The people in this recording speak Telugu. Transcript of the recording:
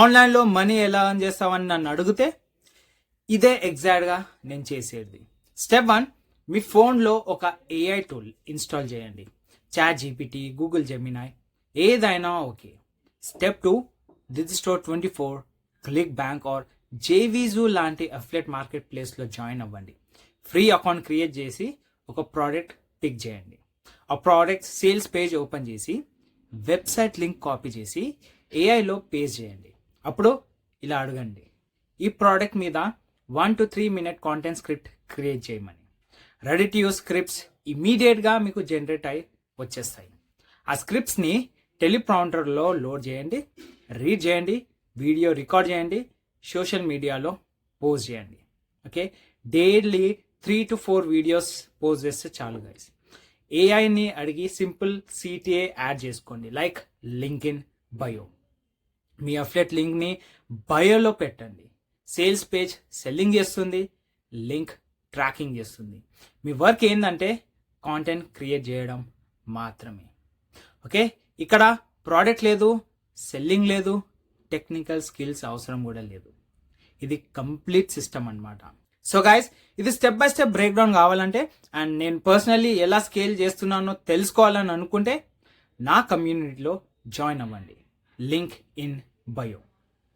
ఆన్లైన్లో మనీ ఎలా ఎర్న్ చేస్తావని నన్ను అడిగితే ఇదే ఎగ్జాక్ట్గా నేను చేసేది. స్టెప్ 1, మీ ఫోన్లో ఒక ఏఐ టూల్ ఇన్స్టాల్ చేయండి. చాట్ జీపీటీ, గూగుల్ జెమినాయ్, ఏదైనా okay. Step 2, Digistore 24, ClickBank or JVZoo లాంటి అఫిలియేట్ మార్కెట్ ప్లేస్లో జాయిన్ అవ్వండి. ఫ్రీ అకౌంట్ క్రియేట్ చేసి ఒక ప్రోడక్ట్ పిక్ చేయండి. ఆ ప్రోడక్ట్ సేల్స్ పేజ్ ఓపెన్ చేసి వెబ్సైట్ లింక్ కాపీ చేసి ఏఐలో పేస్ట్ చేయండి. అప్పుడు ఇలా అడగండి, ఈ ప్రోడక్ట్ మీద 1 to 3 minute content script create చేయమని. రెడీ టు యూస్ స్క్రిప్ట్స్ ఇమీడియట్గా మీకు జనరేట్ అయి వచ్చేస్తాయి. ఆ స్క్రిప్ట్స్ని టెలిప్రాంప్టర్లో లోడ్ చేయండి, రీడ్ చేయండి, వీడియో రికార్డ్ చేయండి, సోషల్ మీడియాలో పోస్ట్ చేయండి. Okay, daily 3 to 4 videos post చేస్తే చాలు గైస్. ఏఐని అడిగి సింపుల్ సిటిఏ యాడ్ చేసుకోండి, like link in bio. Me affiliate లింక్ని బయోలో పెట్టండి. సేల్స్ పేజ్ సెల్లింగ్ చేస్తుంది, లింక్ ట్రాకింగ్ చేస్తుంది. మీ వర్క్ ఏంటంటే కాంటెంట్ క్రియేట్ చేయడం మాత్రమే. ఓకే, ఇక్కడ ప్రోడక్ట్ లేదు, సెల్లింగ్ లేదు, టెక్నికల్ స్కిల్స్ అవసరం కూడా లేదు. ఇది కంప్లీట్ సిస్టమ్ అన్నమాట. సో గైస్, ఇది step by step break down కావాలంటే అండ్ నేను పర్సనల్లీ ఎలా స్కేల్ చేస్తున్నానో తెలుసుకోవాలని అనుకుంటే నా కమ్యూనిటీలో జాయిన్ అవ్వండి. Link in bio.